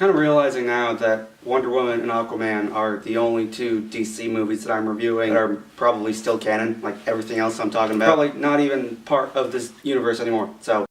kind of realizing now that Wonder Woman and Aquaman are the only two DC movies that I'm reviewing that are probably still canon, like everything else I'm talking about. Probably not even part of this universe anymore, so.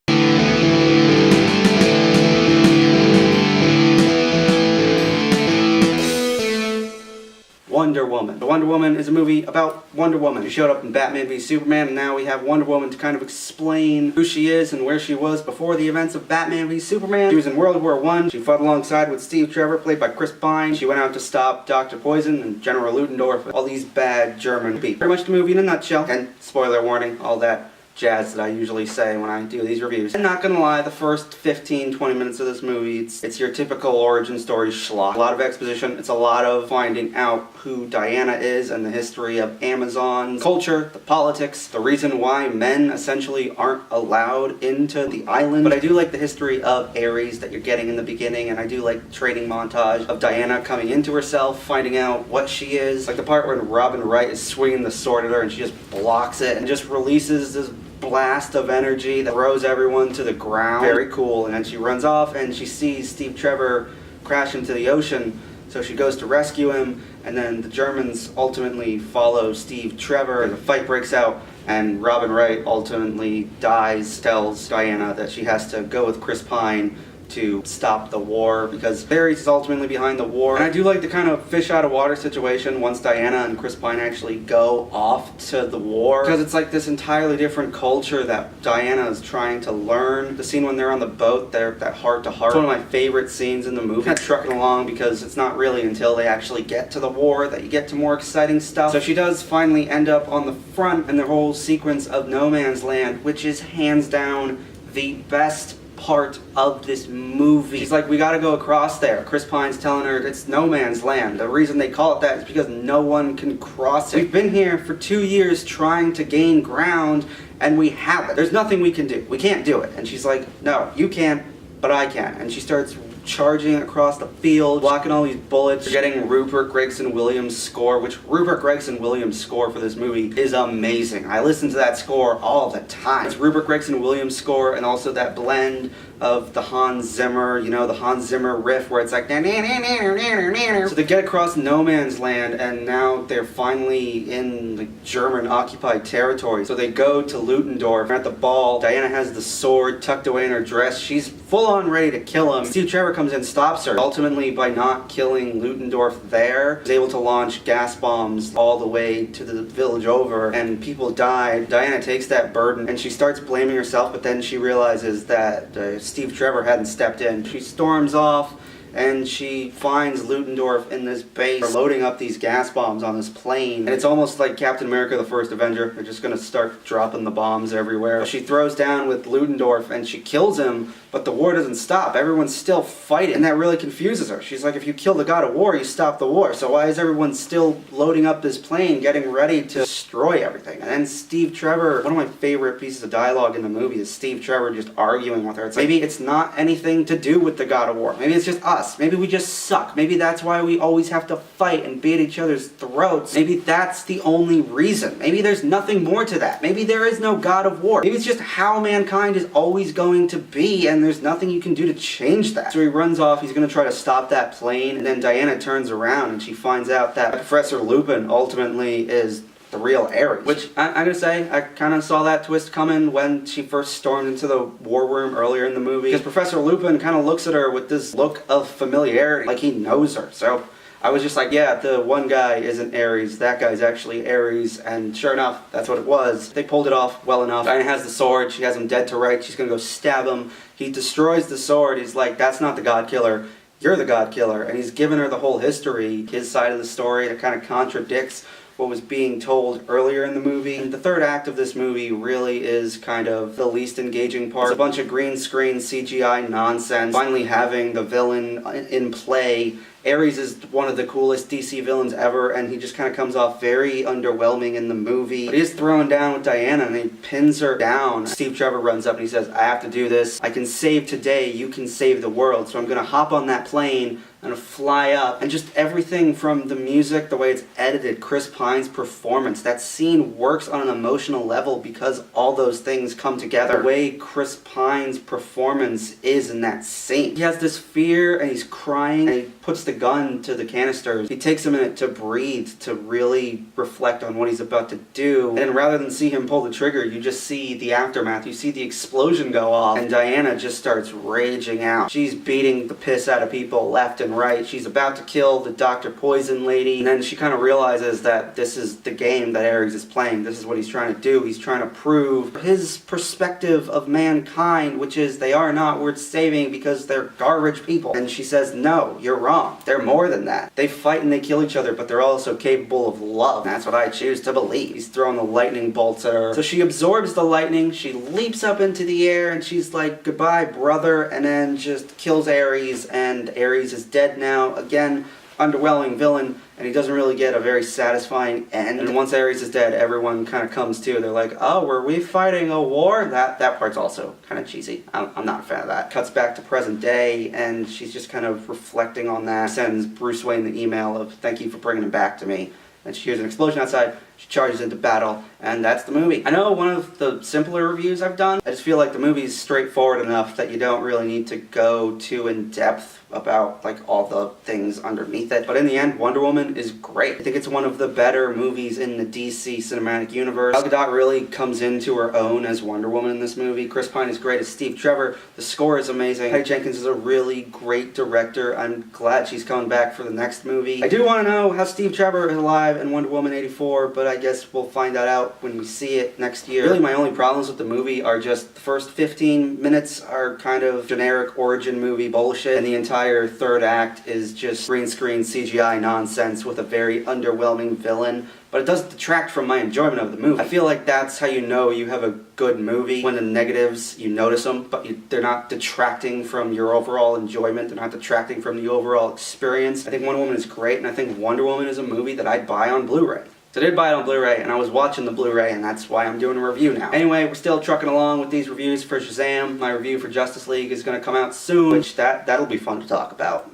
Wonder Woman. The Wonder Woman is a movie about Wonder Woman. She showed up in Batman v Superman, and now we have Wonder Woman to kind of explain who she is and where she was before the events of Batman v Superman. She was in World War I. She fought alongside with Steve Trevor, played by Chris Pine. She went out to stop Dr. Poison and General Ludendorff, all these bad German people. Pretty much the movie in a nutshell. And spoiler warning, all that jazz that I usually say when I do these reviews. I'm not gonna lie, the first 15-20 minutes of this movie, it's your typical origin story schlock. A lot of exposition, it's a lot of finding out who Diana is and the history of Amazon's culture, the politics, the reason why men essentially aren't allowed into the island. But I do like the history of Ares that you're getting in the beginning, and I do like the training montage of Diana coming into herself, finding out what she is. Like the part when Robin Wright is swinging the sword at her and she just blocks it and just releases this blast of energy that throws everyone to the ground. Very cool. And then she runs off and she sees Steve Trevor crash into the ocean, so she goes to rescue him, and then the Germans ultimately follow Steve Trevor. The fight breaks out and Robin Wright ultimately dies, tells Diana that she has to go with Chris Pine to stop the war because Ares is ultimately behind the war. And I do like the kind of fish out of water situation once Diana and Chris Pine actually go off to the war, because it's like this entirely different culture that Diana is trying to learn. The scene when they're on the boat, they're that heart to heart. It's one of my favorite scenes in the movie. Kind of trucking along because it's not really until they actually get to the war that you get to more exciting stuff. So she does finally end up on the front, and the whole sequence of No Man's Land, which is hands down the best part of this movie. She's like, we gotta go across there. Chris Pine's telling her it's no man's land. The reason they call it that is because no one can cross it. We've been here for 2 years trying to gain ground, and we haven't. There's nothing we can do. We can't do it. And she's like, no, you can, but I can. And she starts charging across the field, blocking all these bullets. You're getting Rupert Gregson Williams' score, which Rupert Gregson Williams' score for this movie is amazing. I listen to that score all the time. It's Rupert Gregson Williams' score and also that blend of the Hans Zimmer, you know, the Hans Zimmer riff where it's like so they get across no man's land, and now they're finally in the German occupied territory. So they go to Ludendorff. They're at the ball. Diana has the sword tucked away in her dress. She's full on ready to kill him. Steve Trevor comes in, stops her. Ultimately, by not killing Ludendorff there, he's able to launch gas bombs all the way to the village over, and people die. Diana takes that burden and she starts blaming herself, but then she realizes that Steve Trevor hadn't stepped in. She storms off and she finds Ludendorff in this base. They're loading up these gas bombs on this plane, and it's almost like Captain America the First Avenger. They're just gonna start dropping the bombs everywhere. She throws down with Ludendorff and she kills him, but the war doesn't stop. Everyone's still fighting, and that really confuses her. She's like, if you kill the god of war, you stop the war. So why is everyone still loading up this plane, getting ready to destroy everything? And then Steve Trevor, one of my favorite pieces of dialogue in the movie is Steve Trevor just arguing with her. It's like, maybe it's not anything to do with the god of war. Maybe it's just us. Maybe we just suck. Maybe that's why we always have to fight and beat each other's throats. Maybe that's the only reason. Maybe there's nothing more to that. Maybe there is no god of war. Maybe it's just how mankind is always going to be, and there's nothing you can do to change that. So he runs off. He's going to try to stop that plane, and then Diana turns around and she finds out that Professor Lupin ultimately is the real Ares. Which, I'm gonna say, I kind of saw that twist coming when she first stormed into the war room earlier in the movie. Because Professor Lupin kind of looks at her with this look of familiarity, like he knows her. So I was just like, yeah, the one guy isn't Ares, that guy's actually Ares, and sure enough, that's what it was. They pulled it off well enough. Diana has the sword, she has him dead to rights, she's gonna go stab him. He destroys the sword, he's like, that's not the god killer, you're the god killer. And he's given her the whole history, his side of the story that kind of contradicts what was being told earlier in the movie. And the third act of this movie really is kind of the least engaging part. It's a bunch of green screen CGI nonsense. Finally having the villain in play Ares is one of the coolest DC villains ever, and he just kind of comes off very underwhelming in the movie. But he is thrown down with Diana, and he pins her down. Steve Trevor runs up and he says, I have to do this. I can save today, you can save the world. So I'm going to hop on that plane and fly up. And just everything from the music, the way it's edited, Chris Pine's performance, that scene works on an emotional level because all those things come together. The way Chris Pine's performance is in that scene. He has this fear and he's crying and he puts the gun to the canisters. He takes a minute to breathe, to really reflect on what he's about to do. And rather than see him pull the trigger, you just see the aftermath. You see the explosion go off and Diana just starts raging out. She's beating the piss out of people left and right. She's about to kill the Dr. Poison lady, and then she kind of realizes that this is the game that Ares is playing. This is what he's trying to do. He's trying to prove his perspective of mankind, which is they are not worth saving because they're garbage people. And she says, no, you're wrong. They're more than that. They fight and they kill each other, but they're also capable of love. And that's what I choose to believe. He's throwing the lightning bolts at her. So she absorbs the lightning, she leaps up into the air, and she's like, goodbye, brother, and then just kills Ares, and Ares is dead now. Again, underwhelming villain, and he doesn't really get a very satisfying end. And once Ares is dead, everyone kind of comes to. They're like, oh, were we fighting a war? That part's also kind of cheesy. I'm not a fan of that. Cuts back to present day, and she's just kind of reflecting on that. Sends Bruce Wayne the email of, thank you for bringing him back to me. And she hears an explosion outside, she charges into battle, and that's the movie. I know one of the simpler reviews I've done. I just feel like the movie's straightforward enough that you don't really need to go too in depth about like all the things underneath it. But in the end, Wonder Woman is great. I think it's one of the better movies in the DC cinematic universe. Gadot really comes into her own as Wonder Woman in this movie. Chris Pine is great as Steve Trevor. The score is amazing. Patty Jenkins is a really great director. I'm glad she's coming back for the next movie. I do want to know how Steve Trevor is alive in Wonder Woman 84, but I guess we'll find that out when we see it next year. Really, my only problems with the movie are just the first 15 minutes are kind of generic origin movie bullshit, and the entire third act is just green screen CGI nonsense with a very underwhelming villain. But it doesn't detract from my enjoyment of the movie. I feel like that's how you know you have a good movie. When the negatives, you notice them, but they're not detracting from your overall enjoyment. They're not detracting from the overall experience. I think Wonder Woman is great, and I think Wonder Woman is a movie that I'd buy on Blu-ray. So I did buy it on Blu-ray, and I was watching the Blu-ray, and that's why I'm doing a review now. Anyway, we're still trucking along with these reviews for Shazam. My review for Justice League is going to come out soon, which that'll be fun to talk about.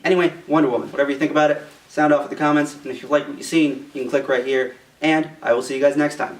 Anyway, Wonder Woman. Whatever you think about it, sound off in the comments, and if you like what you've seen, you can click right here, and I will see you guys next time.